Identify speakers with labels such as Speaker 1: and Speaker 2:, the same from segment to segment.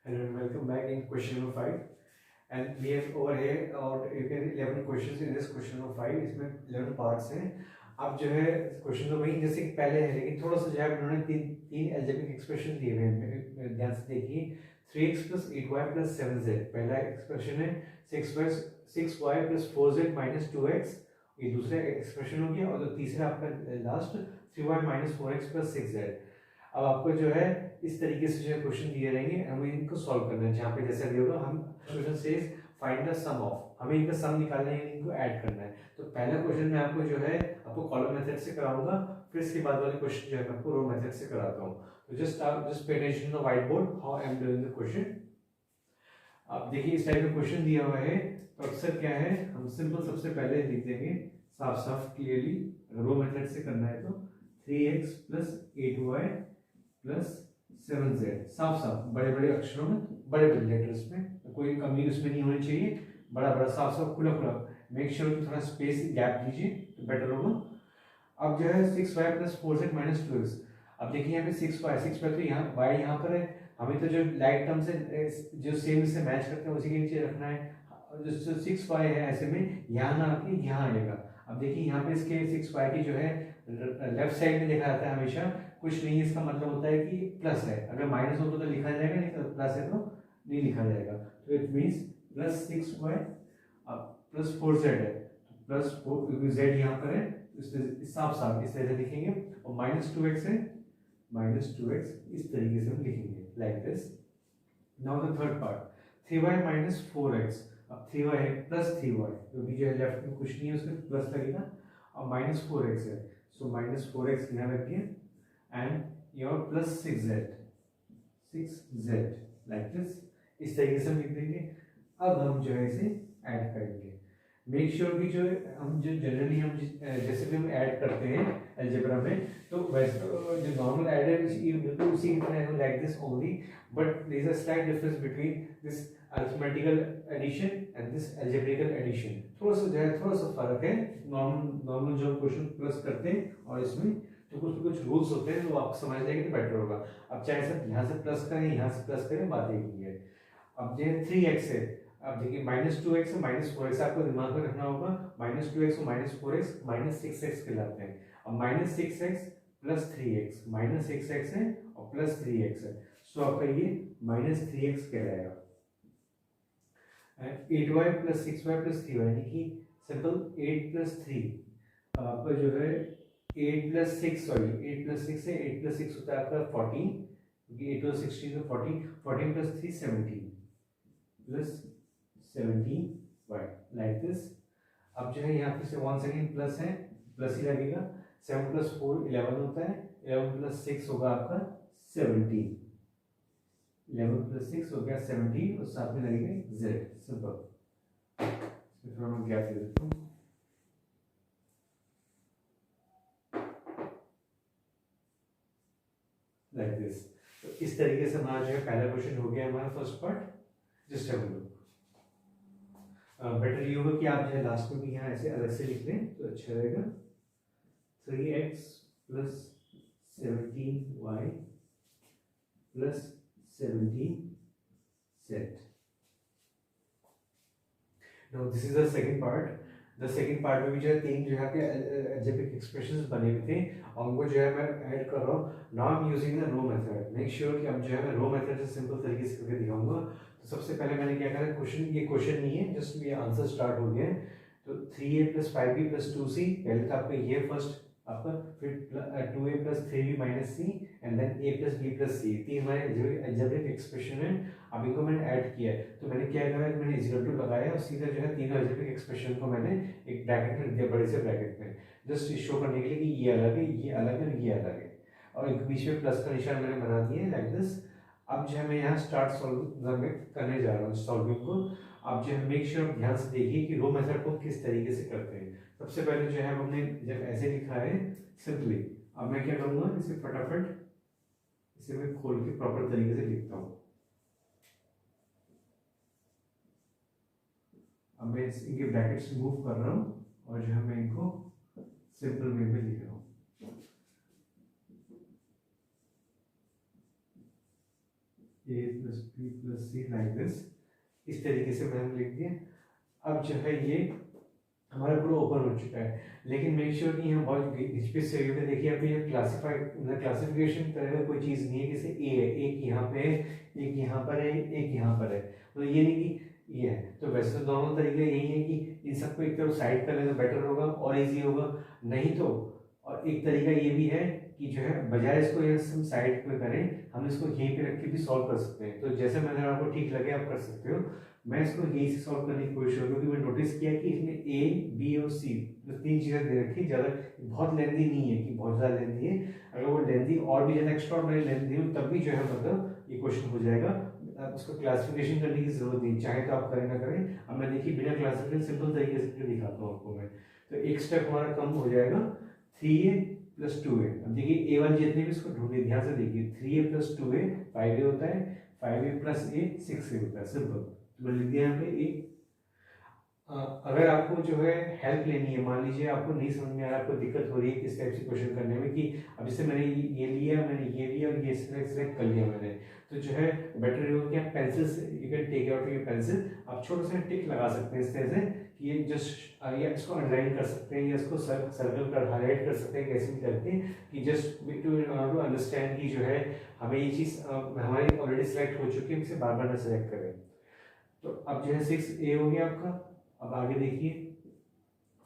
Speaker 1: Hello and welcome back in question number 5. And we have over here और you can 11 questions in this question number 5. इसमें 11 parts हैं. अब जो है question तो वही जैसे कि पहले है, लेकिन थोड़ा सा जो है उन्होंने तीन एल्जेब्रिक एक्सप्रेशन दिए हुए हैं. ध्यान से देखिए. 3x plus 8y plus 7z पहला एक्सप्रेशन है. 6y plus 4z minus 2x ये दूसरा एक्सप्रेशन हो गया. और जो तीसरा आपका last 3y minus 4x plus 6z. अब आपको जो है इस तरीके से जो क्वेश्चन दिए रहेंगे, हमें इनको सॉल्व करना है. जहाँ पे जैसे अभी होगा हम क्वेश्चन से फाइंड द सम ऑफ, हमें इनका सम निकालना है, इनको ऐड करना है. तो पहला क्वेश्चन में आपको जो है आपको कॉलम मेथड से कराऊंगा, फिर इसके बाद वाले क्वेश्चन जो है मैं आपको रो मेथड से कराता हूँ. तो just pay attention the white board how I am doing the question. अब देखिए इस टाइप का क्वेश्चन दिया हुआ है तो अक्सर क्या है हम सिंपल सबसे पहले लिख देंगे साफ साफ क्लियरली. रो मेथड से करना है तो 3x plus 8y plus 7z साफ साफ बड़े बड़े अक्षरों में, बड़े बड़े लेटर्स में, कोई कमी उसमें नहीं होनी चाहिए. बड़ा बड़ा साफ साफ खुला खुला. मेक श्योर कि थोड़ा स्पेस गैप दीजिए तो बेटर होगा. अब जो है 6y plus 4z minus 2x. अब देखिए यहाँ पे 6y तो यहाँ y यहाँ पर है. हमें तो जो लाइक टर्म से जो सेम से मैच करते हैं उसी के नीचे रखना है. जो 6y है ऐसे में यहाँ ना आके यहाँ आएगा. अब देखिए यहाँ पे इसके 6y की जो है लेफ्ट साइड में देखा जाता है हमेशा कुछ नहीं. इसका मतलब होता है कि प्लस है. अगर माइनस हो तो लिखा जाएगा, नहीं तो प्लस है तो नहीं लिखा जाएगा. तो it means plus 6y plus 4z है. तो प्लस 4 क्योंकि z यहाँ पर है इस साफ साफ इस तरह से लिखेंगे. और माइनस 2x है, माइनस 2x इस तरीके से हम लिखेंगे like this. Now the third part 3y minus 4x. अब 3y है प्लस 3y क्योंकि जो है लेफ्ट में कुछ नहीं है उसमें प्लस लगेगा. और माइनस 4x है सो माइनस 4x यहाँ रखिए and your plus 6z like this. इस तरीके से हम लिख देंगे. अब हम जो है इसे ऐड करेंगे. मेक श्योर कि जो हम जो जनरली हम जैसे भी हम ऐड करते हैं अलजेब्रा में तो वैसे जो नॉर्मल ऐड है बिल्कुल उसी की तरह है like this only. But there is a slight difference between this arithmetical addition and this algebraic addition. थोड़ा सा जो है थोड़ा सा फर्क है. नॉर्मल जो हम क्वेश्चन प्लस करते हैं और इसमें तो कुछ रूल्स होते हैं तो आप समझ जाएंगे तो बेटर होगा. अब चाहे सब यहाँ से प्लस करें यहाँ से प्लस करें बात एक ही है. अब जो 3x है. अब देखिए माइनस 2x और माइनस 4x आपको दिमाग में रखना होगा. माइनस 2x और माइनस 4x माइनस 6x कहलाते हैं. अब minus 6x plus 3x minus 6x है और प्लस 3x है. सो आपका ये माइनस 3x कहलाएगा. 8y plus 6y plus 3y यानी कि सिंपल 8 प्लस 3 आपका जो है 8 प्लस 6 है. 8 प्लस 6 होता है आपका 14 क्योंकि 8 और 16 तो 14 plus 3 17 plus 17 y like this. अब जो है यहाँ पे से वन सेकेंड प्लस है प्लस ही लगेगा. 7 प्लस 4 11 होता है. 11 प्लस 6 होगा आपका 17. 11 प्लस 6 हो गया 17 और साथ में लगेगा z. सिंपल. इसमें थोड़ा मैं गैप दे देता हूँ like this. तो इस तरीके से हमारा जो है पहला क्वेश्चन हो गया हमारा first part. Just have a look. Better ये होगा कि आप जो है लास्ट में भी यहाँ ऐसे अलग से लिख लें तो अच्छा रहेगा. 3x plus 17y plus 17z. Now this is the second part. The second part में भी जो है तीन जो है आपके अलजेब्रिक एक्सप्रेशंस बने हुए थे और उनको जो है मैं ऐड कर रहा हूँ. Now I am using the row method. Make sure कि अब जो है मैं रो मेथड से सिंपल तरीके से करके दिखाऊंगा. तो सबसे पहले मैंने क्या करा क्वेश्चन, ये क्वेश्चन नहीं है जस्ट ये आंसर स्टार्ट हो गया है. तो 3a plus 5b plus 2c पहले तो आपका ये फर्स्ट आपका, फिर 2a plus 3b minus c and then a plus b plus c. तीन हमारे अलजेब्रिक एक्सप्रेशन है. अब इनको मैंने ऐड किया है तो मैंने क्या करा मैंने इक्वल टू लगाया और सीधा जो है तीनों अलजेब्रिक एक्सप्रेशन को मैंने एक ब्रैकेट में दिया, बड़े से ब्रैकेट में, जस्ट शो करने के लिए कि ये अलग है ये अलग है और ये अलग है. और इनके बीच में प्लस का निशान मैंने बना दिया लाइक दिस. अब जो है मैं यहाँ स्टार्ट सॉल्व करने जा रहा हूँ सॉल्विंग को. आप जो है मेक श्योर ध्यान से देखिए कि रो मेथड को किस तरीके से करते हैं. सबसे पहले जो है हमने जब ऐसे लिखा है सिंपली. अब मैं क्या करूँगा इसे फटाफट इसे मैं खोल के प्रॉपर तरीके से लिखता हूँ. अब मैं इनके ब्रैकेट्स मूव कर रहा हूँ और जो है मैं इनको सिंपल वे में लिख रहा हूँ. A plus B plus C like this, इस तरीके से मैंने लिख दिया। अब जो है ये हमारा पूरा ओपन हो चुका है, लेकिन मेक श्योर कि यहाँ बहुत घिचपिच से होगी। देखिए अभी ये क्लासिफिकेशन तरह का कोई चीज़ नहीं है, जैसे ए है, एक यहाँ पे है, एक यहाँ पर है, एक यहाँ पर है, तो ये नहीं कि ये है। तो वैसे तो दोनों तरीके यही है कि इन सबको एक तरफ साइड कर ले तो बेटर होगा और इजी होगा, नहीं तो और एक तरीका ये भी है कि जो है बजाय इसको हम साइड में करें, हम इसको यहीं पे रख के भी सॉल्व कर सकते हैं। तो जैसे मैंने आपको ठीक लगे आप कर सकते हो। मैं इसको यही से सॉल्व करने की कोशिश करूँ, क्योंकि मैं नोटिस किया कि इसमें ए बी और सी जो तीन चीज़ें दे रखी, ज़्यादा बहुत लेंथी नहीं है कि बहुत ज़्यादा लेंथी है। अगर वो लेंथी और भी ज़्यादा एक्स्ट्राऑर्डिनरी लेंथी हो तब भी जो है मतलब ये क्वेश्चन हो जाएगा। उसको क्लासिफिकेशन करने की जरूरत नहीं, चाहे तो आप करें ना करें। अब मैं देखिए बिना क्लासिफिकेशन सिंपल तरीके से दिखाता हूँ आपको मैं। तो एक स्टेप हमारा कम हो जाएगा, 3a प्लस 2a। अब देखिए a1 जितने भी इसको ढूंढिए, ध्यान से देखिए, 3a प्लस 2a 5a होता है, 5a प्लस a 6a होता है, सिंपल। तो मैं लिख दिया यहाँ पे a। अगर आपको जो है हेल्प लेनी है, मान लीजिए आपको नहीं समझ में आ रहा, आपको दिक्कत हो रही है किस टाइप से क्वेश्चन करने में, कि अब जैसे मैंने ये लिया, मैंने ये लिया और ये सिलेक्ट कर लिया मैंने, तो जो है बेटर ये हो कि आप पेंसिल से you can take out your pencil, आप छोटा सा टिक लगा सकते हैं इस तरह से कि ये जस्ट या इसको अंडरलाइन कर सकते हैं या इसको सर्कल कर हाईलाइट कर सकते हैं, कैसे भी करके कि जस्ट टू अंडरस्टैंड कि जो है हमें ये चीज़ हमारी ऑलरेडी सेलेक्ट हो चुकी है, इसे बार बार ना सेलेक्ट करें। तो अब जो है 6a हो गया आपका। अब आगे देखिए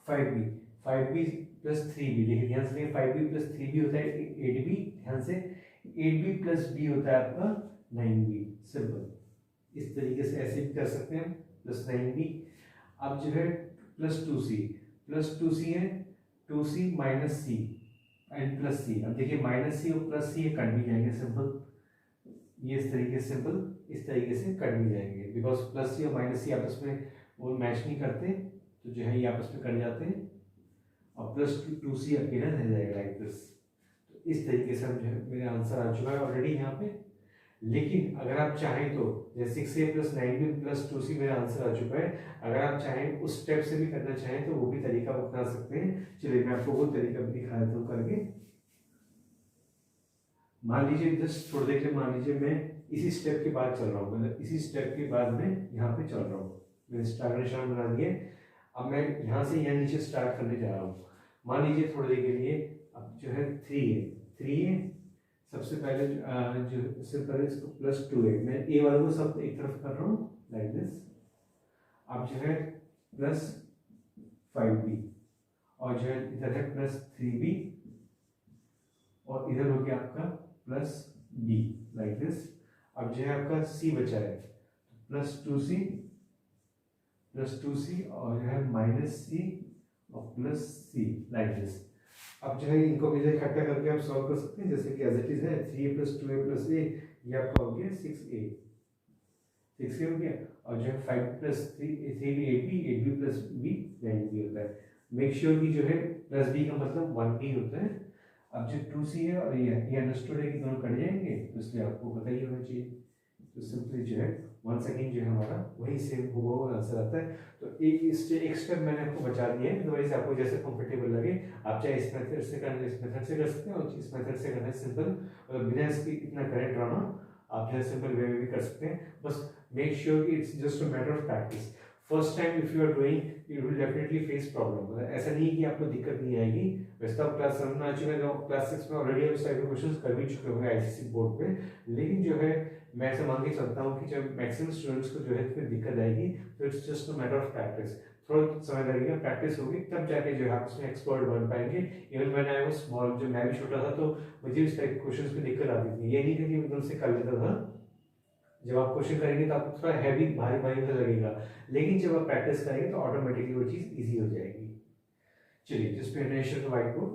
Speaker 1: 5b प्लस 3b, देखिए ध्यान से, 5b प्लस 3b होता है 8b, ध्यान से 8b प्लस b होता है आपका 9b, सिंपल। इस तरीके से ऐसे भी कर सकते हैं प्लस 9b। अब जो है प्लस 2c है, 2c minus C and plus C. अब देखिए माइनस सी और प्लस सी कट भी जाएंगे, सिंपल, ये इस तरीके से सिंपल इस तरीके से कट भी जाएंगे, बिकॉज प्लस सी और माइनस सी आपस में वो मैच नहीं करते, तो जो है ये आपस में कट जाते हैं और प्लस 2c अकेला रह जाएगा लाइक दिस। तो इस तरीके से हम जो है मेरा आंसर आ चुका है ऑलरेडी यहाँ पे। लेकिन अगर आप चाहें तो जैसे 6a plus 9b plus 2c मेरा आंसर आ चुका है, अगर आप चाहें उस स्टेप से भी करना चाहें तो वो भी तरीका अपना सकते हैं। चलिए मैं आपको वो तरीका भी दिखा देता हूँ करके। मान लीजिए जस्ट थोड़ी देर के लिए मान लीजिए मैं इसी स्टेप के बाद चल रहा हूँ, मतलब इसी स्टेप के बाद मैं यहाँ पे चल रहा हूँ, मैंने स्टार्ट निशान बना दिए। अब मैं यहाँ से यहाँ नीचे स्टार्ट करने जा रहा हूँ। मान लीजिए थोड़ी देर के लिए अब जो है 3 है, सबसे पहले जो सिंपल है इसको प्लस 2 है, मैं ए वाले को सब एक तरफ कर रहा हूँ लाइक दिस। अब जो है प्लस 5b और जो है इधर है प्लस 3b और इधर हो गया आपका प्लस b लाइक दिस। अब जो है आपका c बचा है, प्लस 2c और जो है माइनस c और प्लस c लाइक दिस। अब जो है इनको भी इकट्ठा करके आप सॉल्व कर सकते हैं, जैसे कि एज इट इज है 3a plus 2a plus a, ये आपका हो गया 6a हो गया। और जो है 5 plus 3b 8b plus b 9b होता है। मेक श्योर कि जो है प्लस b का मतलब 1b होता है। अब जो 2c है और ये अंडरस्टूड है कि दोनों कट जाएंगे, तो इसलिए आपको पता ही होना चाहिए। तो सिंपली जो है वंस अगेन जो है हमारा वही सेम हुआ आंसर आता है। तो एक स्टेप मैंने आपको बचा दिया है, अदरवाइज आपको जैसे कंफर्टेबल लगे आप चाहे इस मेथड से करना, इस मेथड से कर सकते हैं, और इस मेथड से करना है सिंपल, और बिना इसकी इतना करें ड्रामा आप जो है सिंपल वे में भी कर सकते हैं। बस मेक श्योर कि it's just a matter of practice. First time if you are doing you will definitely face problem, ऐसा नहीं है कि आपको दिक्कत नहीं आएगी। वैसे तो आप क्लास 7 में आ चुके हैं, क्लास 6 में ऑलरेडी आप इस टाइप के क्वेश्चंस कर भी चुके होंगे आईसीएसई बोर्ड पे, लेकिन जो है मैं ऐसा मान के चलता हूँ कि जब मैक्सिमम स्टूडेंट्स को जो है इसमें दिक्कत आएगी, तो it's just a matter of practice. थोड़ा समय लगेगा, प्रैक्टिस होगी तब जाके जो है आप उसमें एक्सपर्ट बन पाएंगे। Even when I was small, जब मैं भी छोटा था तो मुझे इस टाइप के क्वेश्चंस में दिक्कत आती थी। ये नहीं था कि एकदम से कर लेता था, जब आप क्वेश्चन करेंगे तो आपको थोड़ा हैवी भारी भारी सा लगेगा, लेकिन जब आप प्रैक्टिस करेंगे तो ऑटोमेटिकली वो चीज़ ईजी हो जाएगी। चलिए just pay attention to white board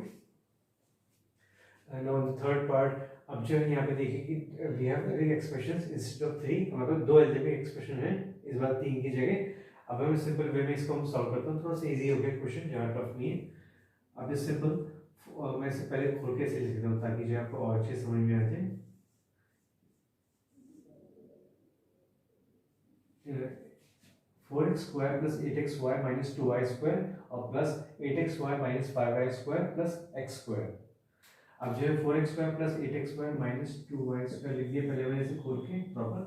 Speaker 1: and on the third part. अब जो है यहाँ पे देखिए कि we have expressions instead of 3, हमारे पास 2 अलजेब्रिक एक्सप्रेशन है इस बार 3 की जगह। अब मैं सिंपल वे में इसको हम सॉल्व करता हूँ, थोड़ा सा इजी हो गया क्वेश्चन, ज़्यादा टफ नहीं है। अब इस सिंपल मैं इससे पहले खोल के से लिख देता हूँ ताकि जो आपको और अच्छे समझ में आ जाए। 4x square plus 8xy minus 2y square और plus 8xy minus 5y square plus x square. अब जो है 4x² plus 8x² minus 2y² लिख दिया पहले वाले से खोल के प्रॉपर।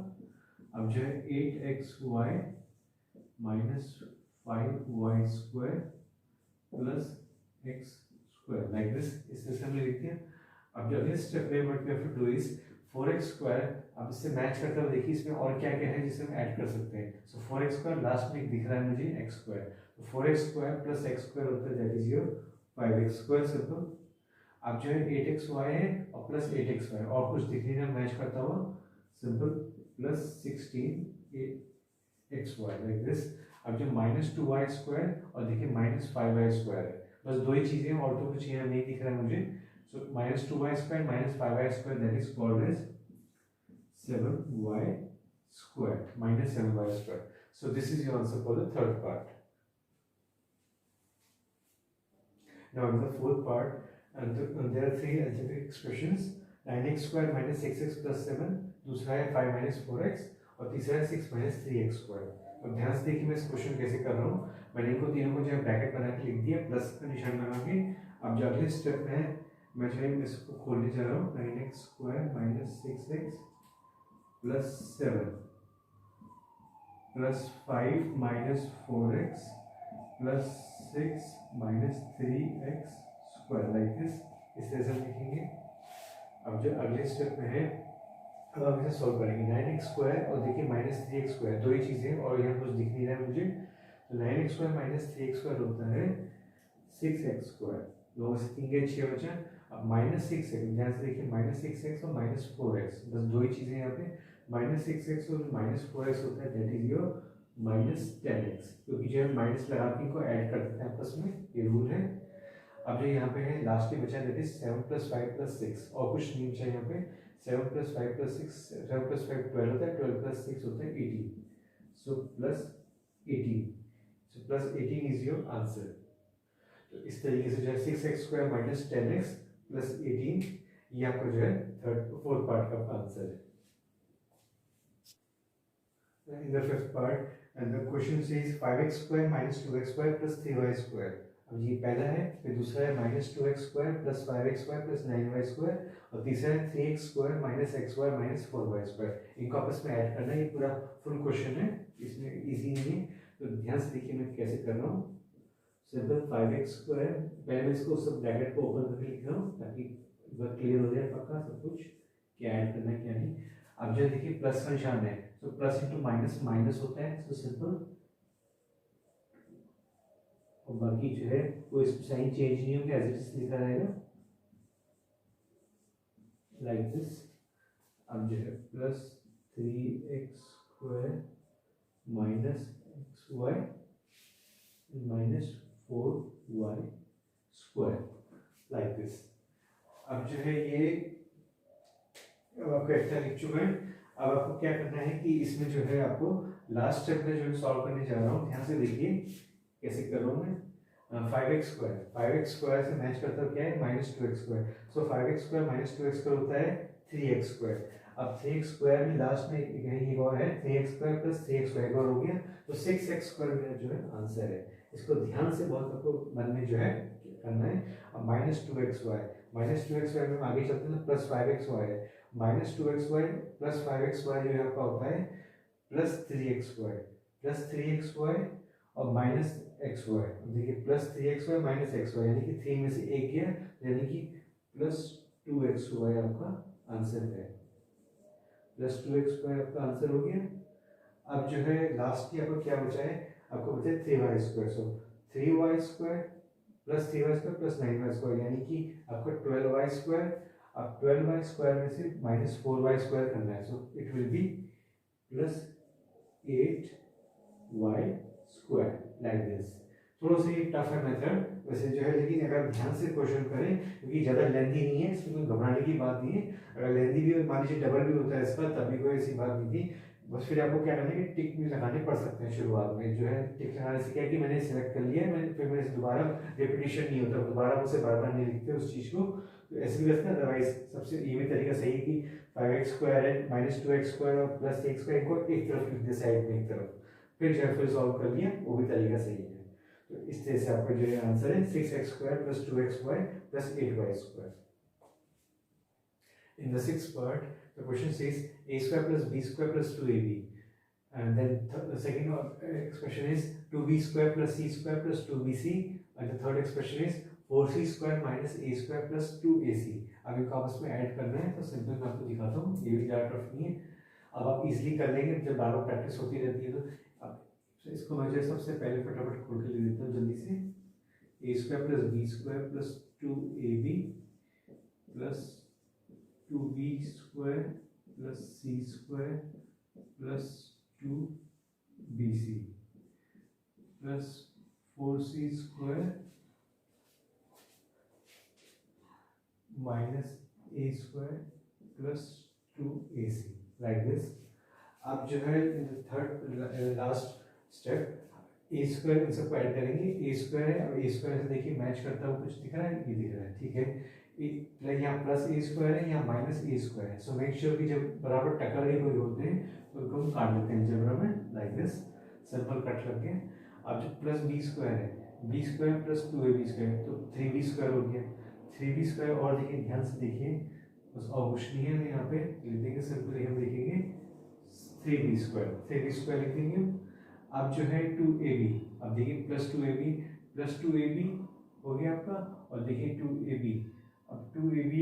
Speaker 1: अब जो है 8xy minus 5y² plus x² like this, इस तरह से हमने लिख दिया। अब जो अगले स्टेप में what we have to do is 4x², अब इससे मैच करते हुए देखिए इसमें और क्या क्या है जिसे हम ऐड कर सकते हैं। सो 4x² लास्ट में दिख रहा है मुझे x², तो 4x² प्लस x² होता है that is your 5x², simple. अब जो है 8xy है और प्लस 8xy और कुछ दिख नहीं रहा मैच करता हुआ, simple, plus 16xy like this. अब जो माइनस 2y² और देखिए माइनस 5y² है, बस दो ही चीजें और तो कुछ यहाँ नहीं दिख रहा है मुझे। So minus 2y² minus 5y² that is called as 7y² minus 7y². So this is your answer for the third part. Now in the fourth part, there are three algebraic expressions. 9x² minus 6x plus 7, दूसरा है 5 minus 4x और तीसरा है 6 minus 3x²। अब ध्यान से देखिए मैं इस क्वेश्चन कैसे कर रहा हूँ। मैंने इनको तीनों को जो है ब्रैकेट बना के लिख दिया प्लस का निशान लगा के। अब जो अगले स्टेप में है मैं जो है इसको खोलने जा रहा हूँ, 9x² minus 6x plus 7 plus 5 minus 4x plus 6 minus 3x² like this, इस तरह से लिखेंगे। अब जो अगले स्टेप में है अब हम इसे सॉल्व करेंगे। 9x² और देखिए माइनस 3x², दो ही चीज़ें और यहाँ कुछ दिख नहीं रहा है मुझे। तो 9x² माइनस 3x² होता है 6x², दो से 3 के 6 बचा। अब माइनस 6x, ध्यान से देखिए माइनस 6x और माइनस 4x, बस दो ही चीज़ें यहाँ पे। माइनस 6x और माइनस 4x होता है that is your minus 10x, क्योंकि जो है माइनस लगा के इनको ऐड कर देते हैं आपस में, ये रूल है। अब जो यहाँ पे है लास्ट में बचा दैट इज 7 प्लस 5 प्लस 6, और कुछ नहीं बचा यहाँ पे। 7 प्लस 5 प्लस 6, 7 प्लस 5 12 होता है, 12 प्लस 6 होता है 18, so plus 18, so plus 18 is your answer. तो इस तरीके से जो है 6x² माइनस 10x प्लस 18, ये आपका जो है फोर्थ पार्ट का आंसर है। In the fifth part, and the question says 5x² minus 2x² plus 3y²। अब ये पहला है, फिर दूसरा है minus 2x² plus 5x² plus 9y² और तीसरा है 3x² minus xy minus 4y²। इनको आपस में ऐड करना है, ये पूरा फुल क्वेश्चन है, इसमें इजी नहीं है। तो ध्यान से देखिए मैं कैसे कर रहा हूँ। सिंपल 5x², पहले मैं इसको सब ब्रैकेट को ओपन करके लिख रहा हूँ ताकि क्लियर हो जाए पक्का सब कुछ, क्या ऐड करना है क्या नहीं। अब जो देखिए प्लस का निशान है, तो प्लस इंटू माइनस माइनस होता है, तो सिंपल, और बाकी जो है कोई साइन चेंज नहीं होगा, एज इट इज लिखा रहेगा लाइक दिस। अब जो है plus 3x² minus xy minus 4y² like this. अब जो है ये अब आपको एक्स्ट्रा लिख चुका है। अब आपको क्या करना है कि इसमें जो है आपको लास्ट स्टेप में जो है सॉल्व करने जा रहा हूँ, ध्यान से देखिए कैसे कर रहा हूँ मैं। 5x² से मैच करता है क्या है माइनस 2x², सो 5x² माइनस 2x² होता है 3x²। अब 3x² में लास्ट में एक और है 3x² प्लस 3x² एक और हो गया, तो 6x² मेरा जो है आंसर है। इसको ध्यान से बहुत आपको मन में जो है करना है। अब माइनस 2xy में आगे चलते हैं, प्लस 5xy है, माइनस 2xy प्लस 5xy जो है आपका होता है प्लस 3xy और माइनस xy। देखिए प्लस 3xy माइनस xy, यानी कि 3 में से एक गया, यानी कि प्लस 2xy आपका आंसर है। प्लस 2xy आपका आंसर हो गया। अब जो है लास्ट की आपको क्या बचा है, आपको बचा है 3y², सो 3y² plus 3y² plus 9y², यानी कि आपका 12y²। अब 12y² में से माइनस 4y² करना है, so it will be plus 8y² like this. थोड़ा सा ये टफ है मेथड वैसे जो है, लेकिन अगर ध्यान से क्वेश्चन करें, क्योंकि ज़्यादा लेंथी नहीं है, इसमें कोई घबराने की बात नहीं है। अगर लेंथी भी मान लीजिए डबल भी होता है इस पर, तभी कोई ऐसी बात नहीं थी। बस फिर आपको क्या करना है कि टिक भी लगाने पड़ सकते हैं शुरुआत में, जो है टिक लगाने से क्या है कि मैंने सिलेक्ट कर लिया है, फिर मेरे से दोबारा रिपीटिशन नहीं होता, दोबारा उसे बार बार नहीं लिखते उस चीज़ को, तो ऐसे भी करते हैं। अदरवाइज सबसे ये भी तरीका सही है कि 5x² है माइनस 2x² और प्लस 3x² को एक तरफ लिख दिया साइड में एक तरफ, फिर जो है फिर सॉल्व कर लिया, वो भी तरीका सही है। तो इस तरह से आपका जो है आंसर है 6x² plus 2xy plus 8y²। In the sixth part, the question says a square plus b square plus 2ab. And then the second expression is 2b square plus c square plus 2bc. And the third expression is 4c square minus a square plus 2ac. अब इनको आपस में add करना है, तो simple मैं आपको दिखाता हूँ, ये भी ज़्यादा टफ नहीं है, अब आप इजीली कर लेंगे जब बार बार प्रैक्टिस होती रहती है। तो अब इसको मैं जो सबसे पहले फटाफट खोल के लिख देता हूँ जल्दी से, a square plus b square plus 2ab plus 2b square plus c square plus 2bc plus 4c square minus a square plus 2ac, like this. अब जो है थर्ड लास्ट स्टेप, ए स्क्वायर इन सबको ऐड करेंगे, ए स्क्वायर है, अब ए square से देखिए match करता हुआ कुछ दिख रहा है, ये दिख रहा है, ठीक है। यहाँ प्लस ए स्क्वायर है, यहाँ माइनस ए स्क्वायर है, सो मेक श्योर कि जब बराबर टक्कर के कोई होते हैं तो उनको हम काट लेते हैं जबरा में, लाइक दिस, सिंपल कट करके। अब जो प्लस बी स्क्वायर है, b square plus 2ab square, तो 3b स्क्वायर हो गया, 3b स्क्वायर। और देखिए ध्यान से देखिए, बस और कुछ नहीं है, यहाँ पे लिख देंगे सिंपली, हम लिखेंगे 3b स्क्वायर लिख देंगे। अब जो है 2ab, अब देखिए प्लस 2ab हो गया आपका, और देखिए 2ab, अब 2ab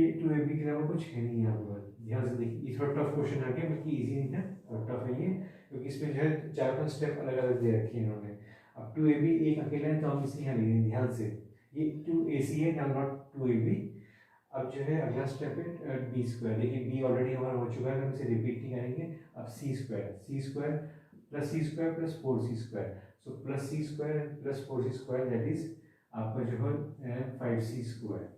Speaker 1: के अलावा कुछ है नहीं यहाँ पर, ध्यान से देखिए। ये थोड़ा टफ क्वेश्चन आ गया, बल्कि इजी नहीं है, थोड़ा टफ है ये, क्योंकि इसमें जो है 4-5 स्टेप अलग अलग दे रखे हैं इन्होंने। अब 2ab एक अकेला है, तो हम इसे यहाँ लिखेंगे ध्यान से, ये 2ac है, नॉट 2ab। अब जो है अगला स्टेप है बी स्क्वायर, देखिए बी ऑलरेडी हमारा हो चुका है, हम इसे रिपीट नहीं करेंगे। अब c square plus c square plus 4c square, so plus c square plus 4c square, that is आपका जो है 5c square.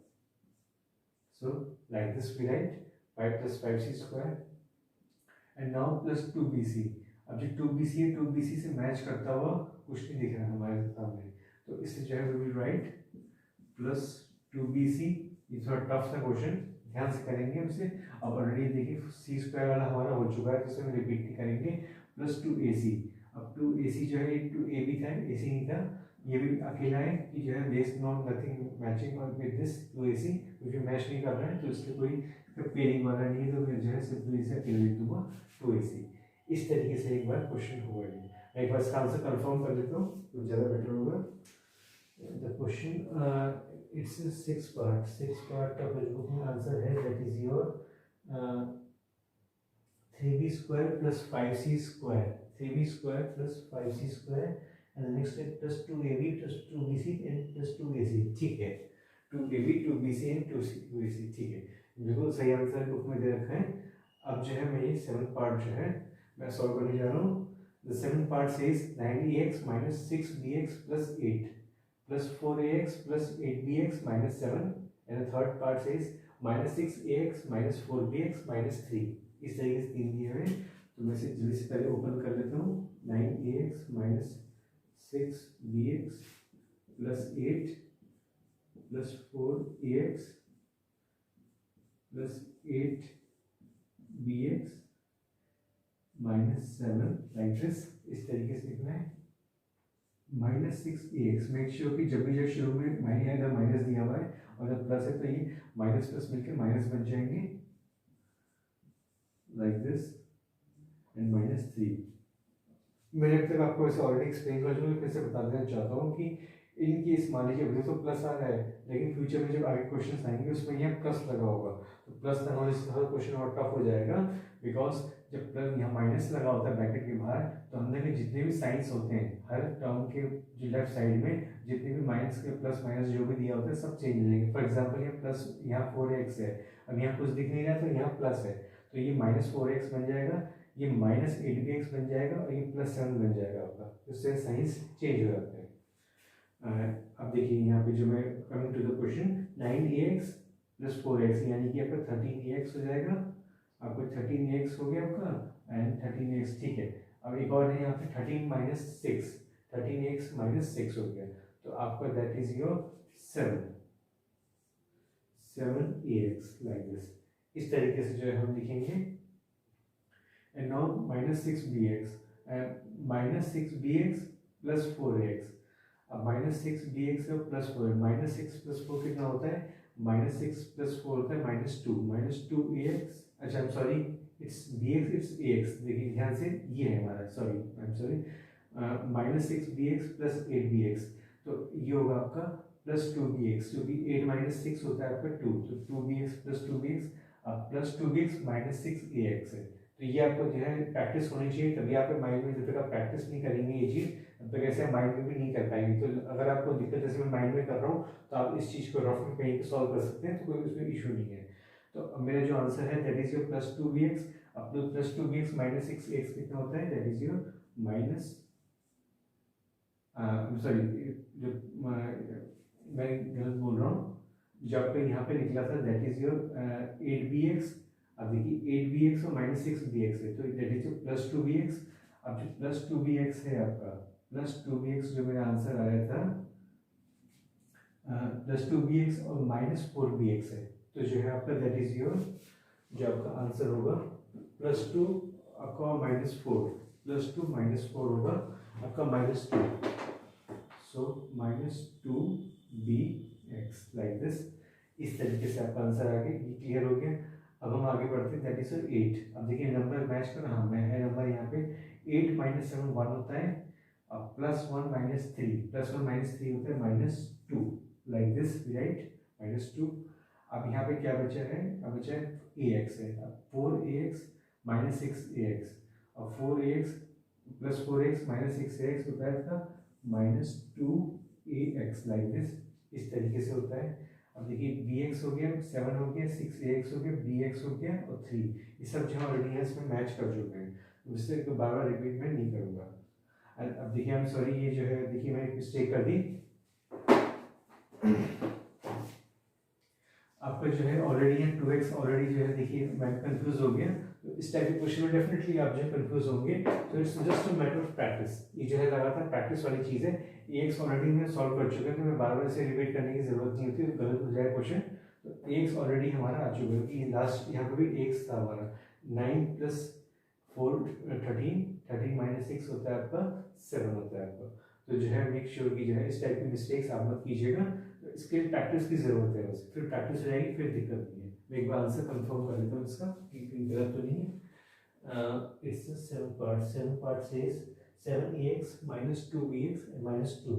Speaker 1: So like this we write 5 plus 5c square, and now plus 2bc। अब जो 2bc है, 2bc से match करता हुआ कुछ नहीं दिख रहा है हमारे सामने, तो इससे जो है we will write plus 2bc। ये थोड़ा टफ सा क्वेश्चन, ध्यान से करेंगे हमसे। अब ऑलरेडी देखिए c स्क्वायर वाला हमारा हो चुका है, तो इसे हम रिपीट नहीं करेंगे, प्लस 2ac। अब 2ac जो है 2ab था, ac नहीं था, ये भी अकेला है कि जो है base not nothing matching with this 2ac, क्योंकि मैच नहीं कर रहा है, तो इसलिए कोई पेयरिंग वाला नहीं है, तो मैं जो है सिंपली इसे अकेले लिख दूंगा 2ac। इस तरीके से एक बार क्वेश्चन हुआ है, मैं एक बार इसका आंसर कंफर्म कर लेता हूँ तो ज़्यादा बेटर होगा। द क्वेश्चन इट्स 6 पार्ट का बुक में आंसर है, that is your 3b square plus 5c square, 3b square plus 5c square, and next है plus 2ab plus 2bc and plus 2ac, ठीक है। 2ab 2bc एंड 2ac, ठीक है, बिल्कुल सही आंसर बुक में दे रखा है। अब जो है मैं ये 7th पार्ट जो है मैं सॉल्व करने जा रहा हूँ। The 7th part says 9ax minus 6bx plus 8 plus 4ax plus 8bx minus 7, and the third part says minus 6ax minus 4bx minus 3। इस तरीके से 3 दिए हुए, तो मैं इसे जल्दी से पहले ओपन कर लेता हूँ। 9ax minus 6bx plus 8 plus 4ax plus 8bx minus 7, like this, इस तरीके से लिखना है। माइनस 6ax, मेक श्योर कि जब भी जब शुरू में माइनस दिया हुआ है और जब प्लस है तो ये माइनस प्लस मिलकर माइनस बन जाएंगे, लाइक दिस, एंड माइनस 3। मैंने अब तक आपको ऐसे ऑलरेडी एक्सप्लेन कर चुका हूँ, फिर से बता देना चाहता हूँ कि इन केस मान लीजिए अभी तो प्लस आ रहा है, लेकिन फ्यूचर में जब आगे क्वेश्चन आएंगे उसमें यहाँ प्लस लगा होगा, तो प्लस लगाने से हर क्वेश्चन और टफ हो जाएगा, बिकॉज जब प्लस यहाँ माइनस लगा होता है ब्रैकेट के बाहर, तो अंदर के जितने भी साइंस होते हैं हर टर्म के जो लेफ्ट साइड में जितने भी माइनस के प्लस माइनस जो भी दिया होता है सब चेंज हो जाएंगे। फॉर एग्जाम्पल यहाँ प्लस, यहाँ 4x है, अब यहाँ कुछ दिख नहीं रहा तो यहाँ प्लस है, तो ये माइनस 4x बन जाएगा, ये माइनस 8bx बन जाएगा, और ये प्लस 7 बन जाएगा आपका, उससे साइंस चेंज हो जाता है। अब देखिए यहाँ पे जो मैं coming to the question, 9ax plus 4x यानी कि आपका 13ax हो जाएगा, आपको 13ax हो गया आपका, एंड 13ax, ठीक है। अब एक और है यहाँ पे 13 माइनस 6, 13ax माइनस 6 हो गया, तो आपका that is your 7ax, like this, इस तरीके से जो है हम लिखेंगे। And now minus 6bx plus 4x, अब minus 6bx plus 4, minus 6 plus 4 कितना होता है, -6 + 4 होता है -2 अच्छा I am sorry it's bx it's ax, देखिए ध्यान से ये है हमारा, sorry I am sorry, -6 bx + 8 bx, तो ये होगा आपका +2 bx, क्योंकि 8 - 6 होता है आपका 2, तो 2 bx + 2 bx अब +2 bx -6 ax है। तो ये आपको जो है प्रैक्टिस होनी चाहिए, तभी आपके माइंड में, जब तक आप प्रैक्टिस नहीं करेंगे ये चीज़ तब तक ऐसे माइंड में भी नहीं कर पाएंगे। तो अगर आपको दिक्कत जैसे मैं माइंड में कर रहा हूँ तो आप इस चीज़ को रफ में कहीं पे सॉल्व कर सकते हैं, तो कोई उसमें इशू नहीं है। तो अब मेरा जो आंसर है दैट इज योर +2 bx। अब तो +2 bx -6 ax कितना होता है, that is your minus, sorry जो मैं गलत बोल रहा हूँ, जो आपका यहाँ पे निकला था दैट इज योर 8 bx। अब देखिए 8 bx और -6 bx है, तो दैट इज योर +2 bx। अब जो +2 bx है आपका, +2 bx जो मेरा आंसर आया था, +2 bx और -4 bx है, तो जो है आपका दैट इज योर, जो आपका आंसर होगा +2 आपका -4, +2 -4 होगा आपका -2, सो -2 bx लाइक दिस। इस तरीके से आपका आंसर आ गया, ये क्लियर हो गया। अब हम आगे बढ़ते हैं, दैट इज 8। अब देखिए नंबर मैच कर, हाँ मैं है नंबर यहाँ पे 8 - 7 1 होता है, अब +1 - 3, +1 - 3 होता है -2, लाइक दिस राइट, -2। अब यहाँ पे क्या बचा है, अब बचा है ax है, अब 4ax - 6ax, अब 4ax + 4x - 6ax होता है इसका -2ax, लाइक दिस, इस तरीके से होता है। अब देखिए bx हो गया, 7 हो गया, 6ax हो गया, bx हो गया और 3, ये सब जो ऑलरेडी है इसमें मैच कर चुके हैं, तो इससे तो बार बार रिपीट मैं नहीं करूँगा। अब देखिए आई एम सॉरी, ये जो है देखिए मैंने मिस्टेक कर दी, आपका जो है ऑलरेडी है 2x ऑलरेडी जो है, देखिए मैं कंफ्यूज हो गया, तो इस टाइप के क्वेश्चन में डेफिनेटली आप जो है कंफ्यूज होंगे, तो it's just a matter of practice, ये जो है लगातार प्रैक्टिस वाली चीज़ है। ax ऑलरेडी मैं सॉल्व कर चुका है, तो मैं बार बार इसे रिपीट करने की जरूरत नहीं होती, तो गलत हो जाए क्वेश्चन, तो ax ऑलरेडी हमारा आ चुका है, कि लास्ट यहाँ पे भी ax था हमारा, 9 + 4 13, 13 - 6 होता है आपका 7 होता है आपका। तो जो है मेक श्योर कि जो है इस टाइप की मिस्टेक्स आप मत कीजिएगा, तो इसके लिए प्रैक्टिस की जरूरत है बस, फिर प्रैक्टिस हो जाएगी, फिर दिक्कत नहीं है। मैं एक बार आंसर कंफर्म कर लेता हूँ इसका कि कहीं गलत तो नहीं है। It's 7 part says 7ax - 2bx -2,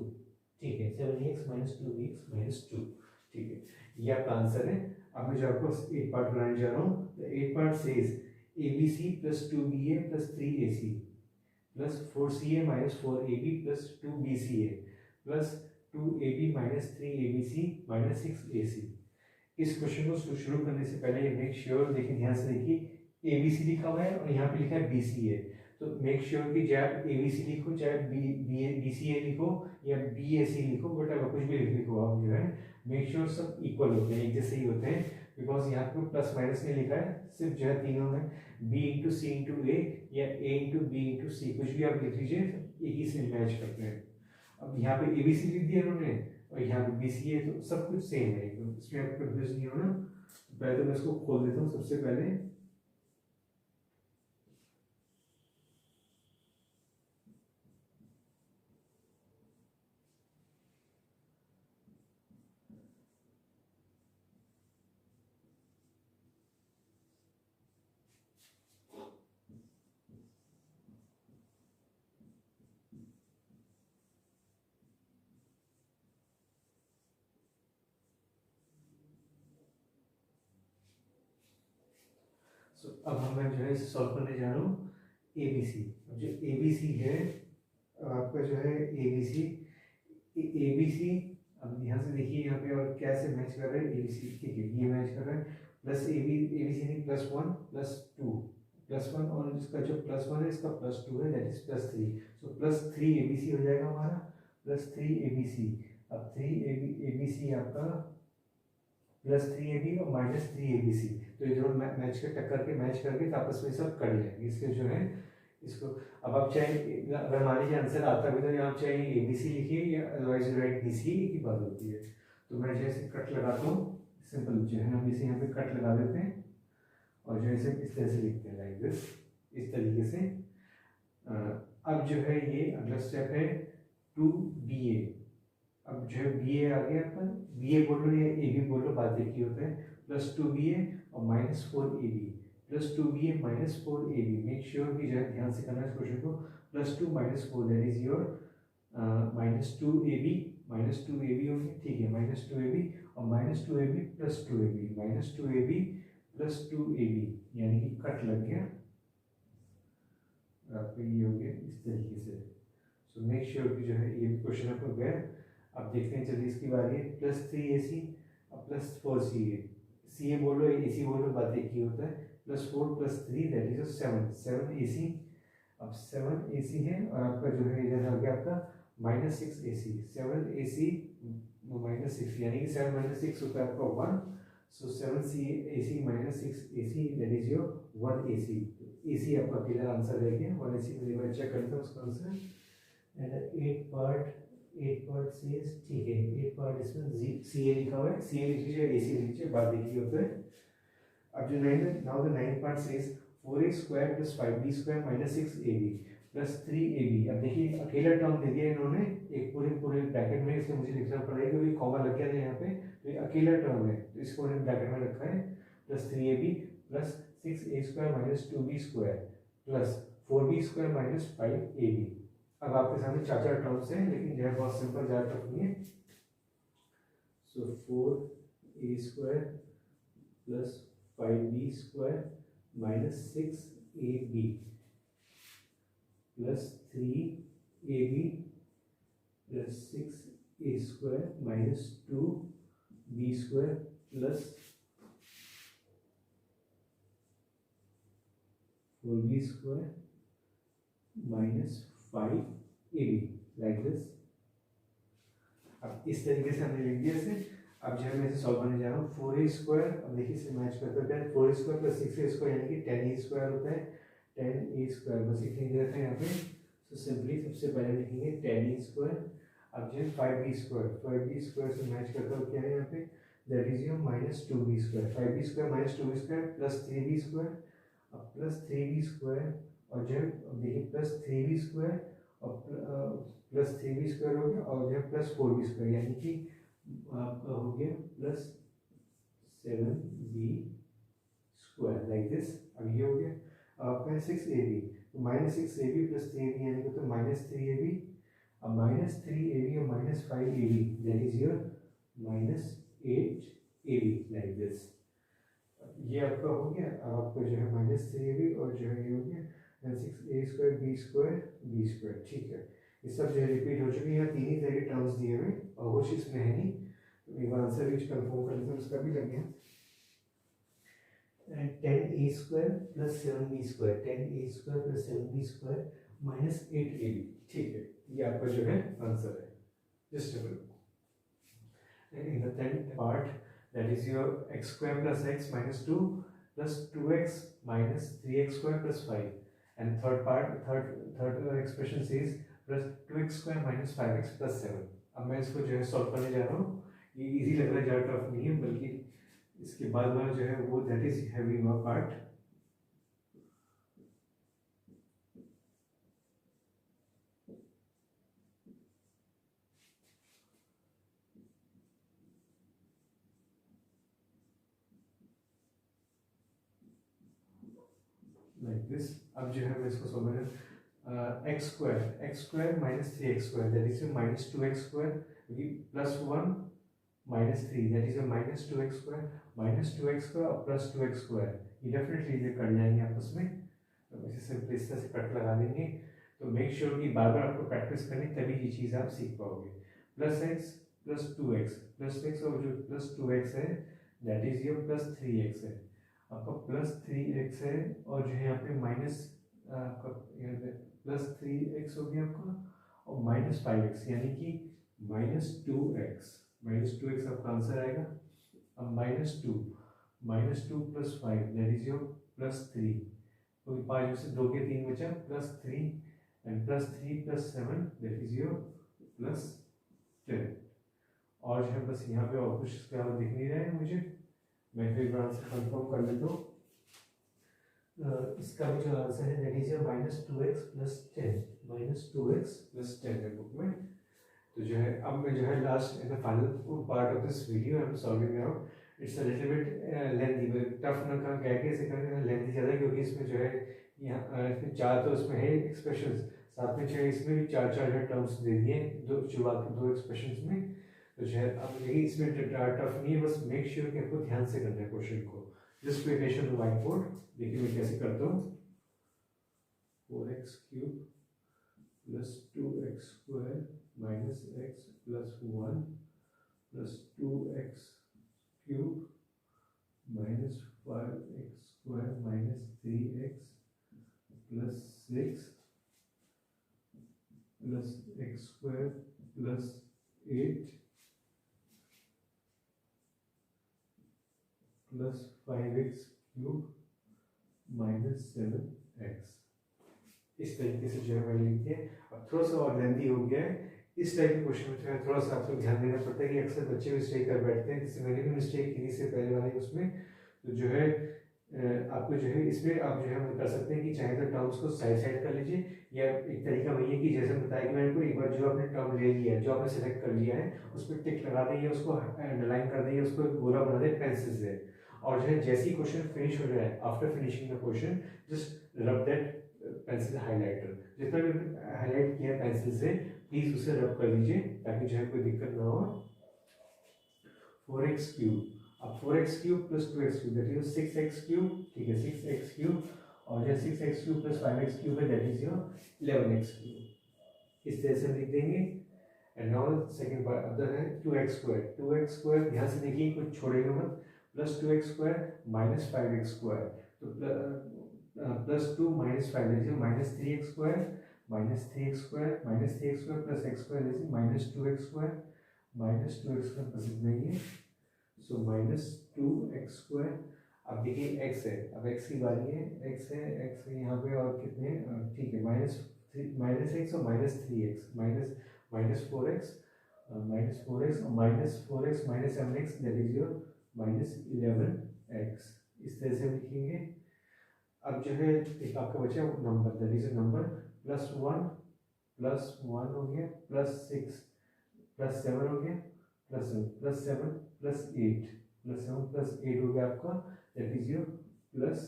Speaker 1: ठीक है, 7ax - 2bx -2, ठीक है, ये आपका आंसर है। अब मैं जो आपको 8 पार्ट बनाने जा रहा हूँ, तो 8 part says abc + 2ba + 3ac + 4ca - 4ab + 2bca + 2ab - 3abc - 6ac। इस क्वेश्चन को शुरू करने से पहले मेक श्योर, देखिए ध्यान से देखिए abc लिखा हुआ है और यहाँ पे लिखा है bca, तो मेक श्योर कि चाहे आप abc लिखो, चाहे bca लिखो या bac लिखो, बट अगर कुछ भी लिखो आप जो है मेक श्योर सब इक्वल होते हैं, एक जैसे ही होते हैं, बिकॉज यहाँ पे प्लस माइनस नहीं लिखा है, सिर्फ जो है तीनों में b × c × a या a × b × c, कुछ भी आप लिख लीजिए, एक ही से मैच करते हैं। अब यहाँ पे abc लिख दिया उन्होंने और यहाँ पे bca, तो सब कुछ सेम है, तो इसमें आप कंफ्यूज नहीं होना। पहले तो मैं इसको खोल देता हूँ सबसे पहले, अब मैं जो है इसे सॉल्व करने जा रहा हूँ abc। अब जो abc है आपका जो है abc, अब यहाँ से देखिए यहाँ पे और कैसे मैच कर रहा है abc, ठीक है ये मैच कर रहा है, प्लस abc नहीं +1 +2 +1, और इसका जो +1 है इसका +2 है, दैट इज +3, सो +3 abc हो जाएगा हमारा, +3 abc। अब 3 abc आपका +3ab और -3abc, तो ये दोनों मैच कर टक्कर के मैच करके आपस में सब कट जाएंगे, इसके जो है इसको, अब आप चाहे अगर मान लीजिए आंसर आता भी तो आप चाहे abc लिखिए या अदरवाइज राइट bca, एक ही बात होती है। तो मैं जैसे कट लगाता हूँ, सिंपल जो है हम इसे यहाँ पे कट लगा देते हैं और जो है इसे इस तरह से लिखते हैं, लाइक दिस, इस तरीके से। अब जो है ये अगला स्टेप है 2ba, अब जो है बी ए आ गया अपन, बी ए बोलो या ए बी बोलो, बात एक ही होता है। प्लस 2BA और -4AB, plus 2BA -4AB। Make sure कि जो है ध्यान से करना इस क्वेश्चन को। +2 -4 that is your -2AB, -2AB हो गया, ठीक है, -2AB और -2AB + 2AB, -2AB + 2AB, यानी कि कट लग गया। आपको ये हो गया इस तरीके से। सो मेक श्योर कि जो है ये क्वेश्चन आपको गया। अब देखते हैं जल्दी इसकी बारी है। +3AC और +4CA, CA बोलो AC बोलो, बात एक ही होता है। +4 + 3 दैट इज 7AC। अब 7AC है और आपका जो है इधर आ गया आपका -6AC, 7AC -6, यानी कि 7 - 6 होता है आपका 1। सो 7AC -6AC that is your 1AC। AC आपका क्लियर आंसर रह गया 1AC। मैं चेक करता हूँ उसका आंसर। एंड 8 पार्ट सेज, ठीक है, 8 पार्ट इसमें CA लिखा हुआ है, CA लिख लीजिए, AC लिख लीजिए, बात देखिए होता है। अब जो 9 now the 9 part says 4A² + 5B² - 6AB + 3AB। अब देखिए अकेला टर्म दे दिया इन्होंने एक पूरे ब्रैकेट में, इसलिए मुझे लिखना पड़ेगा क्योंकि कॉमा लग गया था यहाँ पे, तो ये अकेला टर्म है तो इसको मैंने ब्रैकेट में रखा है। +3AB + 6A² - 2B² + 4B² - 5AB। अब आपके सामने 4 टर्म्स हैं, लेकिन यह बहुत सिंपल, ज़्यादा टफ नहीं है। सो 4A² + 5B² - 6AB + 3AB + 6A² - 2B² + 4B² - 5AB, like this. अब इस तरीके से हमने लिख दिया इसे। अब जो है मैं इसे सॉल्व करने जा रहा हूँ। 4A², अब देखिए इसे मैच करते हैं, 4A² + 6A² यानी कि 10A² होता है। 10A², बस इतनी देर है यहाँ पे। तो सिंपली सबसे पहले लिखेंगे 10A²। अब जो है 5B² से मैच करता हूँ, क्या है यहाँ पे, that is your -2B², 5B² - 2B² + 3B²। अब +3B² और जो है देखिए +3B² और +3B² हो गया, और जो है +4B², यानी कि आपका हो गया +7B², लाइक दिस। अब ये हो गया। आपका है 6AB, तो -6AB + 3AB यानी कि तो -3AB। अब -3AB और -5AB that is your -8AB, like this. ये आपका हो गया। अब आपका जो है -3AB और जो है ये हो गया 6A² B², ठीक है। ये सब जो है रिपीट हो चुकी है। यहाँ 3 ही तरह के टर्म्स दिए हुए और कुछ इसमें है नहीं, तो एक बार आंसर भी कंफर्म कर लेते हैं, उसका भी लग गया। 10A² + 7B², 10A² + 7B² - 8AB, ठीक है, ये आपका जो है आंसर है। Just in the 10th part that is your x² + x - 2 + 2x - 3x² + 5, and third expression says +2x² - 5x + 7। अब मैं इसको जो है सॉल्व करने जा रहा हूँ। ये इजी लग रहा है, ज़्यादा टफ नहीं है, बल्कि इसके बाद वाला जो है वो that is heavy part. Like this. अब जो है मैं इसको सॉल्व करें। x² - 3x² that is -2x², +1 - 3 that is -2x², -2x² और +2x², ये डेफिनेटली ये कट जाएंगे आपस में, तो इसे सिंपली इस तरह से कट लगा देंगे। तो मेक श्योर कि बार बार आपको प्रैक्टिस करनी, तभी ये चीज़ आप सीख पाओगे। +x + 2x, +x और जो +2x है दैट इज योर +3x है। आपका +3x है और जो है यहाँ पे माइनस आपका +3x हो गया आपका, और -5x यानी कि -2x, -2x आपका आंसर आएगा। अब -2 + 5 दैट इज योर +3, तो 5 में से 2 के 3 बचा, +3 एंड +3 + 7 दैट इज योर +10। और जो है बस यहाँ पे और कुछ इसके अलावा दिख नहीं रहा है मुझे, मैं फिर आंसर कंफर्म कर लेता हूँ। इसका भी जो आंसर है दैट इज -2x + 10, -2x + 10 है बुक में। तो जो है अब मैं जो है last in the final part of this video I am solving out. It's a little bit lengthy, tough ना कहा क्या कि इसे करने लेंथी ज़्यादा, क्योंकि इसमें जो है यहाँ इसमें 4 तो इसमें है एक्सप्रेशंस, साथ में जो है इसमें भी 4 जो टर्म्स दे दिए दो शुरुआत के 2 एक्सप्रेशंस में। तो जो है अब देखिए इसमें टफ नहीं है, बस मेक श्योर कि आपको ध्यान से करना है क्वेश्चन को। जस्ट प्रिपरेशन व्हाइट बोर्ड, देखिए मैं कैसे करता हूँ। 4x³ plus 2x² minus x plus 1 plus 2x³ minus 5x² minus 3x plus 6 plus x² plus 8 plus 5x³ minus 7x। इस तरीके से जो है मैंने लिख दिया। अब थोड़ा सा और लेंथी हो गया है, इस टाइप के क्वेश्चन में जो है थोड़ा सा आपको ध्यान देना पड़ता है कि अक्सर बच्चे मिस्टेक कर बैठते हैं, जैसे मैंने भी मिस्टेक की थी पहले वाले उसमें। तो जो है आपको जो है इसमें आप जो है हम कर सकते हैं कि चाहे तो टर्म्स को साइड कर लीजिए, या एक तरीका वही है कि जैसे बताया कि मैंने को एक बार जो आपने टर्म ले लिया है, जो आपने सेलेक्ट कर लिया है, उस पर टिक लगा देंगे, उसको अंडरलाइन कर देंगे, उसको गोला बना दें पेंसिल से। और जो है जैसे ही क्वेश्चन फिनिश हो जाए, after finishing the question just रब दैट पेंसिल हाइलाइटर, जितना भी हाईलाइट किया पेंसिल से प्लीज उसे रब कर लीजिए ताकि जो है कोई दिक्कत ना हो। 4x³ अब 4x³ plus 2x³ that is 6x³, ठीक है 6x³ और जो 6x³ प्लस 5x³ है दैट इज योर 11x³। इस तरह से लिख देंगे। And now second part other है 2x²। 2x² ध्यान से देखिए, कुछ छोड़ेगा मत, प्लस 2x² माइनस 5x², तो प्लस 2 माइनस 5 लीजिए minus 3x² minus 3x² minus 3x² plus x² लीजिए minus 2x² minus 2x² plus नहीं है, सो माइनस 2x²। अब देखिए x है, अब x की बारी है, x है यहाँ पे, और कितने ठीक है माइनस x और माइनस 3x माइनस 4x और minus 4x minus 7x that is your minus 11x। इस तरह से लिखेंगे। अब जो है एक आपका बचा number, that is number plus 1 हो गया, प्लस 6 प्लस 7 हो गया, प्लस 7 प्लस 8 हो गया आपका, दैट इज योर प्लस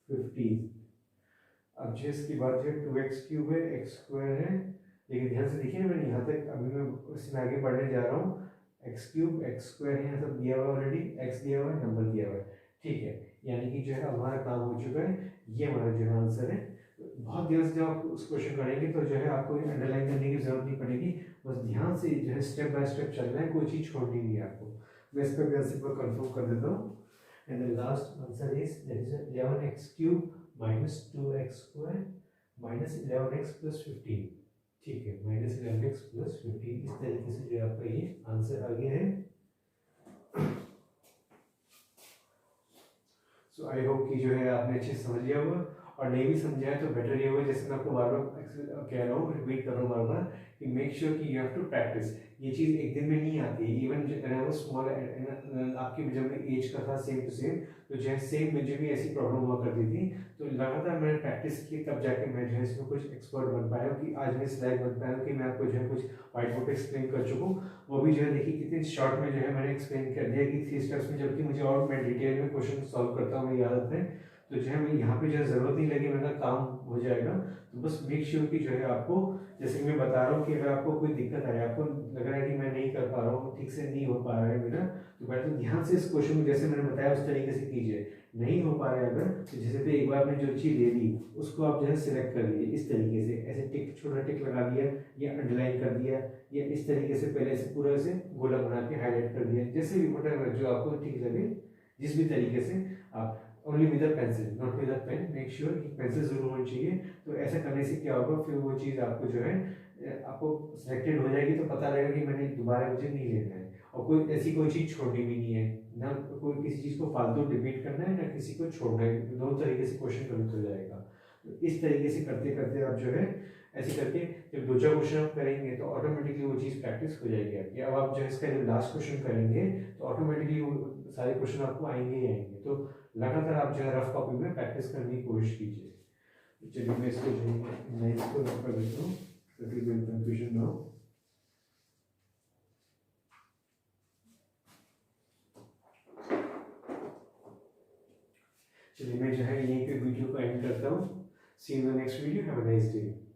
Speaker 1: 15। अब जो इसके बाद जो 2x³ है, x² है, लेकिन ध्यान से देखिए मैंने यहाँ तक अभी मैं उसमें आगे बढ़ने जा रहा हूँ। x³ x² है, यहाँ सब दिया हुआ है ऑलरेडी, x दिया हुआ है, नंबर दिया हुआ है, ठीक है। यानी कि जो है हमारा काम हो चुका है, ये हमारा जो है आंसर है। बहुत देर से जब आप उस क्वेश्चन करेंगे तो जो है आपको अंडरलाइन करने की जरूरत नहीं पड़ेगी, बस ध्यान से जो है स्टेप बाय स्टेप चलना है, कोई चीज़ छोड़नी नहीं है आपको। मैं इस पर भी ऐसे पर कंफर्म कर देता हूँ। And the last answer is that is 11x³ minus 2x² minus 11x plus 15, ठीक है माइनस 11x प्लस 15। इस तरीके से जो आपका ये आंसर आ गया है। सो आई होप कि जो है आपने अच्छे से समझ लिया होगा, और नहीं भी समझा है तो बेटर ये होगा, जैसे मैं आपको बार बार कह रहा हूँ, रिपीट कर रहा हूँ बार बार कि मेक श्योर कि यू हैव टू प्रैक्टिस। ये चीज़ एक दिन में नहीं आती है। इवन वो स्मॉल आपकी जब एज का था सेम टू सेम, तो जो है सेम मुझे भी ऐसी प्रॉब्लम हुआ करती थी, तो लगातार मैंने प्रैक्टिस की, तब जाके मैं जो है इसमें कुछ एक्सपर्ट बन पाया हूँ, कि आज मैं इस लायक बन पाया हूँ कि मैं आपको जो है कुछ व्हाइट बोर्ड एक्सप्लेन कर चुका हूँ। वो भी जो है देखिए कितने शॉर्ट में जो है मैंने एक्सप्लेन कर दिया कि 3 स्टेप्स में, जबकि मुझे और मैं डिटेल में क्वेश्चन सॉल्व करता हूँ, मेरी आदत है। तो जो है मैं यहाँ पे जो है ज़रूरत नहीं लगी, मेरा काम हो जाएगा। तो बस मेक श्योर कि जो है आपको, जैसे मैं बता रहा हूँ कि अगर आपको कोई दिक्कत आए, आपको लग रहा है कि मैं नहीं कर पा रहा हूँ, ठीक से नहीं हो पा रहा है मेरा, तो पहले तो ध्यान से इस क्वेश्चन को जैसे मैंने बताया उस तरीके से कीजिए। नहीं हो पा रहा है अगर, तो जैसे तो एक बार आपने जो चीज़ ले ली उसको आप जो है सिलेक्ट कर लीजिए इस तरीके से, ऐसे टिक छोटा टिक लगा दिया या अंडरलाइन कर दिया, या इस तरीके से पहले से पूरा से गोला बना के हाईलाइट कर दिया, जैसे भी वhatever जो आपको ठीक लगे, जिस भी तरीके से आप, only with a pencil not with a pen, make sure कि पेंसिल जरूर होनी चाहिए। तो ऐसा करने से क्या होगा, फिर वो चीज़ आपको जो है आपको सिलेक्टेड हो जाएगी, तो पता लगेगा कि मैंने दोबारा मुझे नहीं लेना है, और कोई ऐसी कोई चीज़ छोड़नी भी नहीं है, ना कोई किसी चीज़ को फालतू रिपीट करना है, ना किसी को छोड़ना है, दोनों तरीके से क्वेश्चन कंप्लीट हो जाएगा। तो इस तरीके से करते करते आप जो है ऐसे करके जब 2-4 क्वेश्चन आप करेंगे तो ऑटोमेटिकली वो चीज़ प्रैक्टिस हो जाएगी आपकी। अब आप जो है इसका जब लास्ट क्वेश्चन करेंगे तो ऑटोमेटिकली वो सारे क्वेश्चन आपको आएंगे ही आएंगे। तो लगातार आप जो है रफ कॉपी में प्रैक्टिस करने की कोशिश कीजिए। चलिए मैं इसको जो है मैं इसको रफ कर देता हूँ, कंफ्यूजन ना हो। चलिए मैं जो है यहीं पे वीडियो को एंड करता हूँ। See you in the next video, have a nice day.